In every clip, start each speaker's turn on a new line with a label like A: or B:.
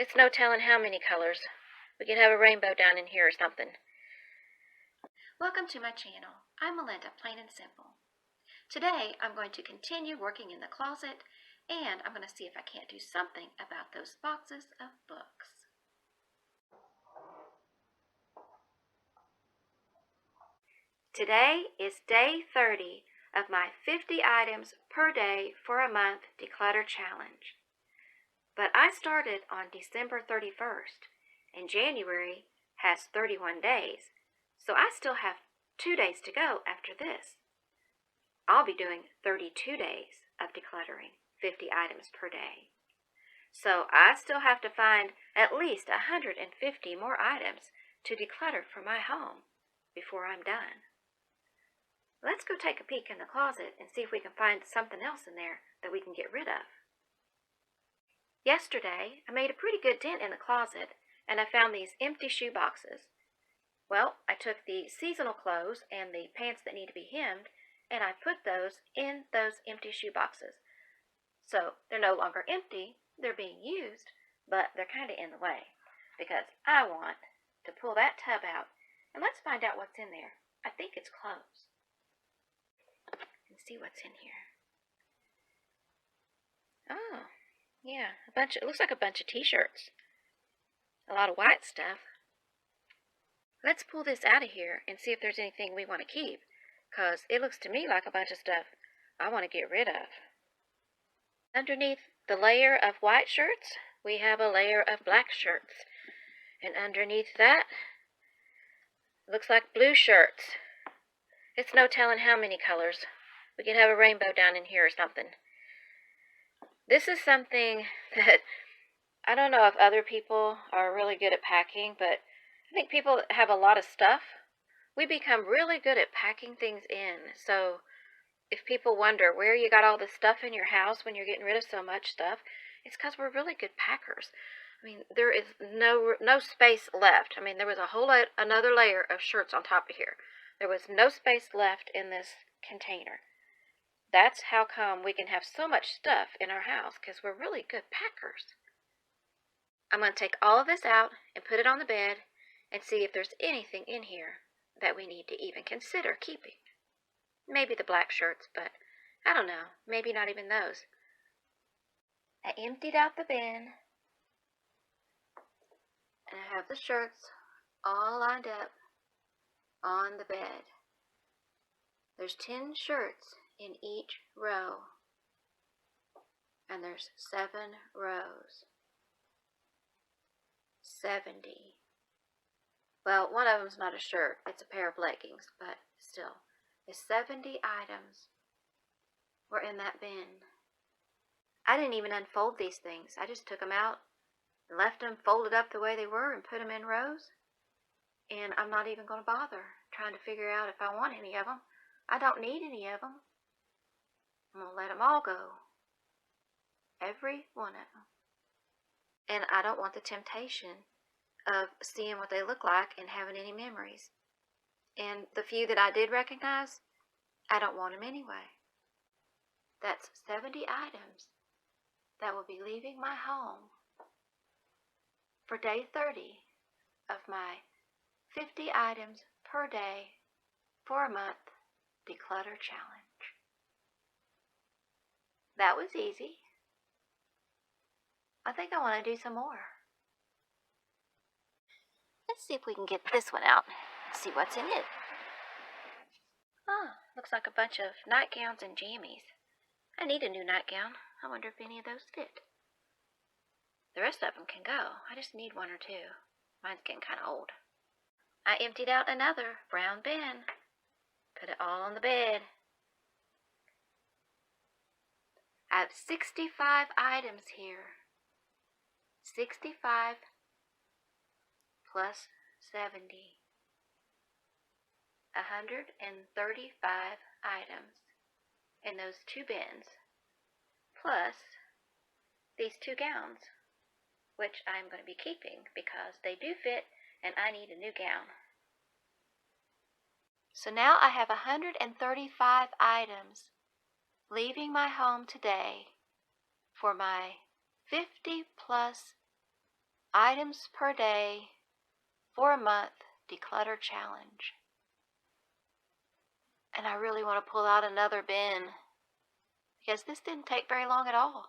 A: It's no telling how many colors. We could have a rainbow down in here or something. Welcome to my channel. I'm Melinda, plain and simple. Today I'm going to continue working in the closet, and I'm going to see if I can't do something about those boxes of books. Today is day 30 of my 50 items per day for a month declutter challenge. But I started on December 31st, and January has 31 days, so I still have 2 days to go after this. I'll be doing 32 days of decluttering, 50 items per day. So I still have to find at least 150 more items to declutter for my home before I'm done. Let's go take a peek in the closet and see if we can find something else in there that we can get rid of. Yesterday, I made a pretty good dent in the closet, and I found these empty shoe boxes. Well, I took the seasonal clothes and the pants that need to be hemmed, and I put those in those empty shoe boxes. So they're no longer empty, they're being used, but they're kind of in the way, because I want to pull that tub out, and let's find out what's in there. I think it's clothes. And see what's in here. Oh. Yeah, it looks like a bunch of t-shirts. A lot of white stuff. Let's pull this out of here and see if there's anything we want to keep, because it looks to me like a bunch of stuff I want to get rid of. Underneath the layer of white shirts, we have a layer of black shirts. And underneath that, looks like blue shirts. It's no telling how many colors. We could have a rainbow down in here or something. This is something that I don't know if other people are really good at packing, but I think people that have a lot of stuff, we become really good at packing things in. So if people wonder where you got all this stuff in your house when you're getting rid of so much stuff, it's because we're really good packers. I mean, there is no space left. I mean, there was another layer of shirts on top of here. There was no space left in this container. That's how come we can have so much stuff in our house, because we're really good packers. I'm going to take all of this out and put it on the bed and see if there's anything in here that we need to even consider keeping. Maybe the black shirts, but I don't know. Maybe not even those. I emptied out the bin, and I have the shirts all lined up on the bed. There's 10 shirts in each row, and there's 7 rows. 70. Well, one of them's not a shirt, it's a pair of leggings, but still, the 70 items were in that bin. I didn't even unfold these things. I just took them out and left them folded up the way they were and put them in rows, and I'm not even going to bother trying to figure out if I want any of them. I don't need any of them. I'm going to let them all go. Every one of them. And I don't want the temptation of seeing what they look like and having any memories. And the few that I did recognize, I don't want them anyway. That's 70 items that will be leaving my home for day 30 of my 50 items per day for a month declutter challenge. That was easy. I think I want to do some more. Let's see if we can get this one out. See what's in it. Oh, looks like a bunch of nightgowns and jammies. I need a new nightgown. I wonder if any of those fit. The rest of them can go. I just need 1 or 2. Mine's getting kind of old. I emptied out another brown bin. Put it all on the bed. I have 65 items here. 65 plus 70. 135 items in those 2 bins, plus these 2 gowns, which I'm going to be keeping because they do fit and I need a new gown. So now I have 135 items leaving my home today for my 50 plus items per day, 4-month declutter challenge. And I really want to pull out another bin because this didn't take very long at all.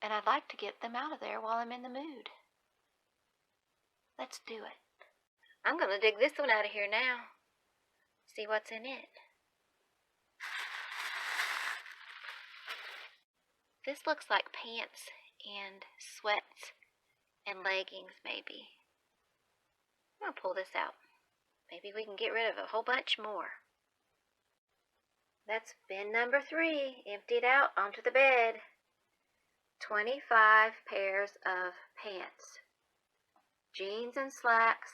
A: And I'd like to get them out of there while I'm in the mood. Let's do it. I'm going to dig this one out of here now. See what's in it. This looks like pants and sweats and leggings maybe. I'm going to pull this out. Maybe we can get rid of a whole bunch more. That's bin number 3, emptied out onto the bed. 25 pairs of pants. Jeans and slacks.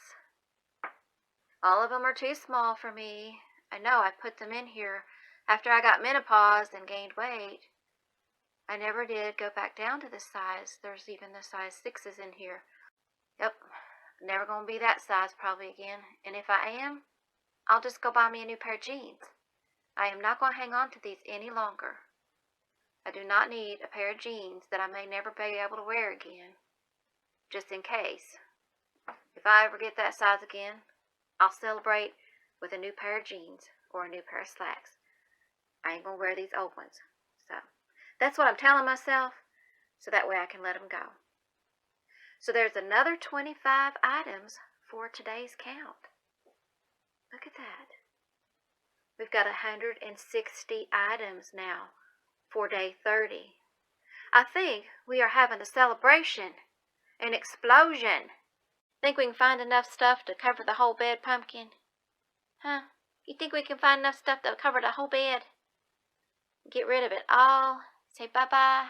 A: All of them are too small for me. I know I put them in here after I got menopause and gained weight. I never did go back down to this size. There's even the size 6s in here. Yep, never gonna be that size probably again. And if I am, I'll just go buy me a new pair of jeans. I am not gonna hang on to these any longer. I do not need a pair of jeans that I may never be able to wear again. Just in case. If I ever get that size again, I'll celebrate with a new pair of jeans or a new pair of slacks. I ain't gonna wear these old ones. So that's what I'm telling myself, so that way I can let them go. So there's another 25 items for today's count. Look at that. We've got 160 items now for day 30. I think we are having a celebration, an explosion. Think we can find enough stuff to cover the whole bed, Pumpkin? Huh? You think we can find enough stuff to cover the whole bed? Get rid of it all? Say bye-bye?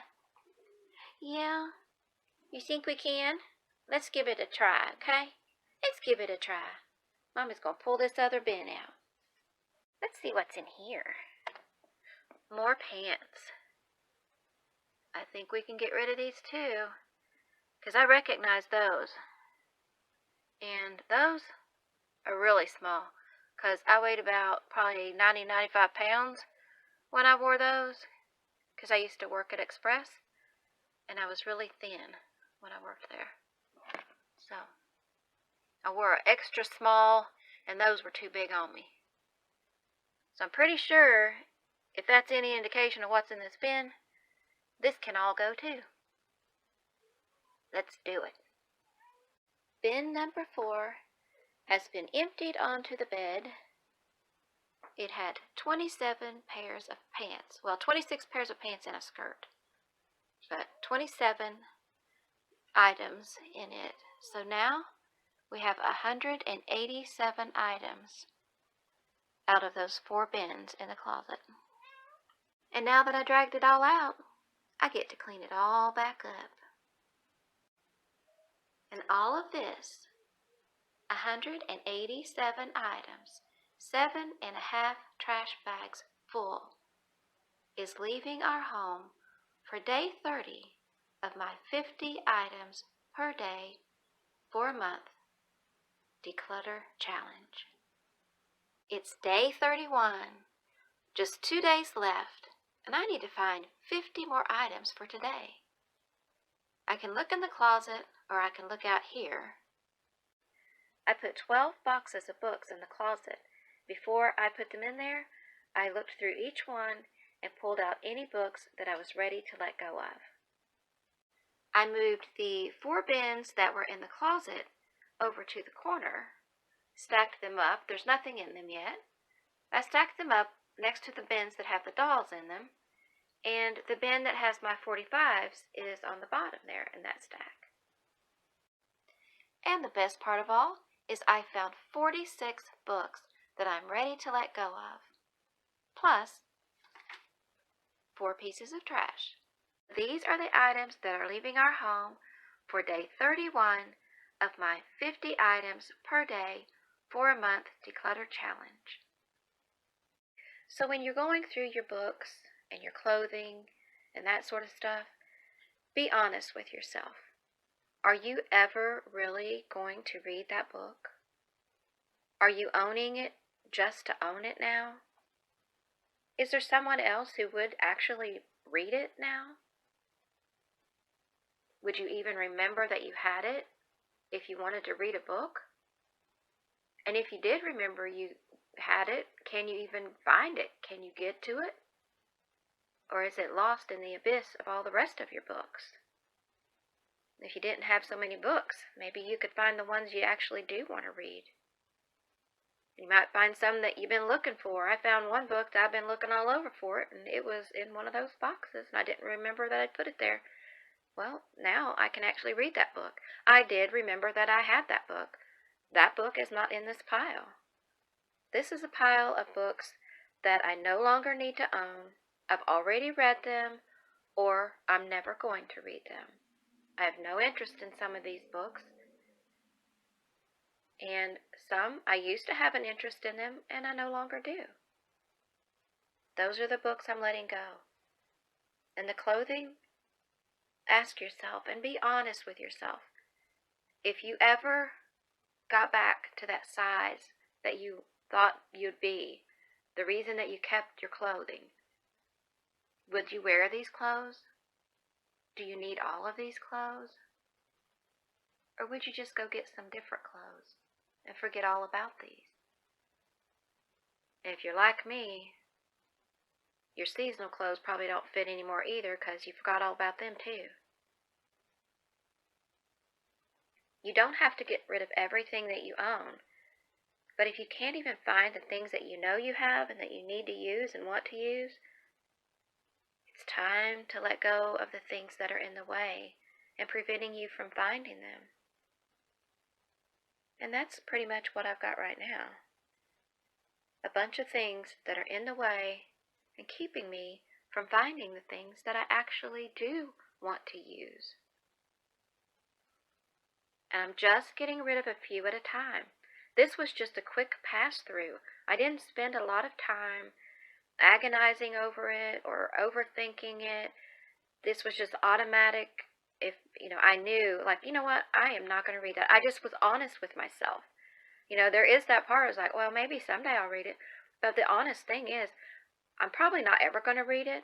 A: Yeah? You think we can? Let's give it a try, okay? Let's give it a try. Mommy's gonna pull this other bin out. Let's see what's in here. More pants. I think we can get rid of these too, because I recognize those. And those are really small, because I weighed about probably 95 pounds when I wore those, because I used to work at Express, and I was really thin when I worked there. So I wore extra small, and those were too big on me. So I'm pretty sure, if that's any indication of what's in this bin, this can all go too. Let's do it. Bin number 4 has been emptied onto the bed. It had 27 pairs of pants. Well, 26 pairs of pants and a skirt. But 27 items in it. So now we have 187 items out of those 4 bins in the closet. And now that I dragged it all out, I get to clean it all back up. And all of this, 187 items, 7.5 trash bags full, is leaving our home for day 30 of my 50 items per day, 4-month declutter challenge. It's day 31, just 2 days left, and I need to find 50 more items for today. I can look in the closet, or I can look out here. I put 12 boxes of books in the closet. Before I put them in there, I looked through each one and pulled out any books that I was ready to let go of. I moved the 4 bins that were in the closet over to the corner, stacked them up. There's nothing in them yet. I stacked them up next to the bins that have the dolls in them, and the bin that has my 45s is on the bottom there in that stack. And the best part of all is I found 46 books that I'm ready to let go of, plus 4 pieces of trash. These are the items that are leaving our home for day 31 of my 50 items per day, 4-month declutter challenge. So when you're going through your books and your clothing and that sort of stuff, be honest with yourself. Are you ever really going to read that book? Are you owning it just to own it now? Is there someone else who would actually read it now? Would you even remember that you had it if you wanted to read a book? And if you did remember you had it, can you even find it? Can you get to it? Or is it lost in the abyss of all the rest of your books? If you didn't have so many books, maybe you could find the ones you actually do want to read. You might find some that you've been looking for. I found one book that I've been looking all over for it, and it was in one of those boxes, and I didn't remember that I'd put it there. Well, now I can actually read that book. I did remember that I had that book. That book is not in this pile. This is a pile of books that I no longer need to own. I've already read them, or I'm never going to read them. I have no interest in some of these books, and some I used to have an interest in them, and I no longer do. Those are the books I'm letting go. And the clothing, ask yourself and be honest with yourself. If you ever got back to that size that you thought you'd be, the reason that you kept your clothing, would you wear these clothes? Do you need all of these clothes? Or would you just go get some different clothes and forget all about these? And if you're like me, your seasonal clothes probably don't fit anymore either because you forgot all about them too. You don't have to get rid of everything that you own, but if you can't even find the things that you know you have and that you need to use and want to use, it's time to let go of the things that are in the way and preventing you from finding them. And that's pretty much what I've got right now. A bunch of things that are in the way and keeping me from finding the things that I actually do want to use. And I'm just getting rid of a few at a time. This was just a quick pass through. I didn't spend a lot of time agonizing over it or overthinking it. This was just automatic. If, I knew, like, you know what, I am not going to read that. I just was honest with myself. There is that part. I was like, well, maybe someday I'll read it. But the honest thing is, I'm probably not ever going to read it.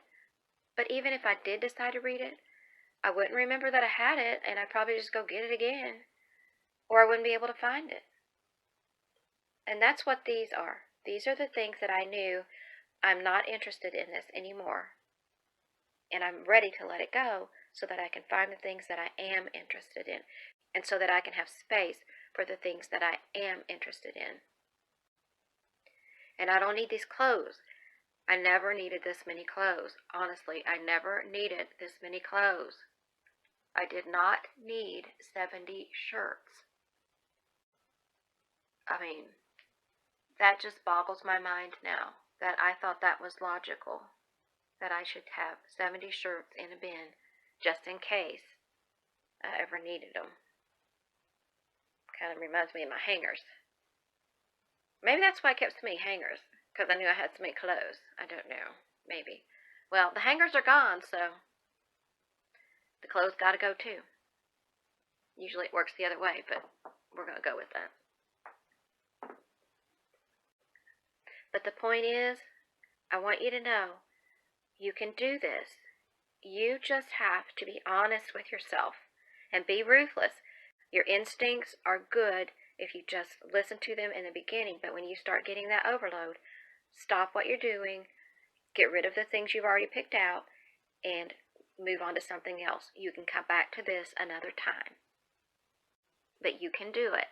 A: But even if I did decide to read it, I wouldn't remember that I had it, and I'd probably just go get it again. Or I wouldn't be able to find it. And that's what these are. These are the things that I knew I'm not interested in this anymore. And I'm ready to let it go so that I can find the things that I am interested in. And so that I can have space for the things that I am interested in. And I don't need these clothes. I never needed this many clothes. Honestly, I never needed this many clothes. I did not need 70 shirts. I mean, that just boggles my mind now, that I thought that was logical, that I should have 70 shirts in a bin just in case I ever needed them. Kind of reminds me of my hangers. Maybe that's why I kept so many hangers, because I knew I had so many clothes. I don't know. Maybe. Well, the hangers are gone, so the clothes gotta go too. Usually it works the other way, but we're gonna go with that. But the point is, I want you to know, you can do this. You just have to be honest with yourself and be ruthless. Your instincts are good if you just listen to them in the beginning, but when you start getting that overload, stop what you're doing, get rid of the things you've already picked out, and move on to something else. You can come back to this another time. But you can do it.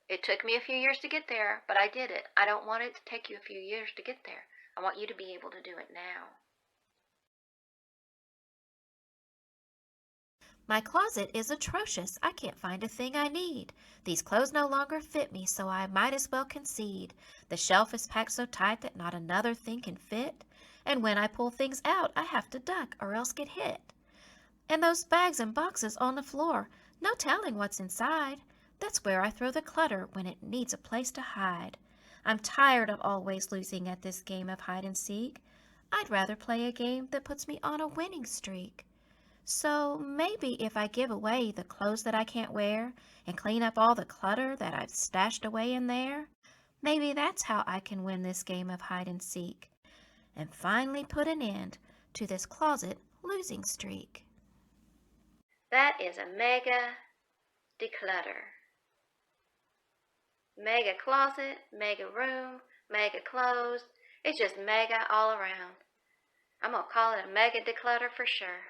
A: It took me a few years to get there, but I did it. I don't want it to take you a few years to get there. I want you to be able to do it now.
B: My closet is atrocious. I can't find a thing I need. These clothes no longer fit me, so I might as well concede. The shelf is packed so tight that not another thing can fit. And when I pull things out, I have to duck or else get hit. And those bags and boxes on the floor, no telling what's inside. That's where I throw the clutter when it needs a place to hide. I'm tired of always losing at this game of hide and seek. I'd rather play a game that puts me on a winning streak. So maybe if I give away the clothes that I can't wear and clean up all the clutter that I've stashed away in there, maybe that's how I can win this game of hide and seek and finally put an end to this closet losing streak.
A: That is a mega declutter. Mega closet, mega room, mega clothes. It's just mega all around. I'm going to call it a mega declutter for sure.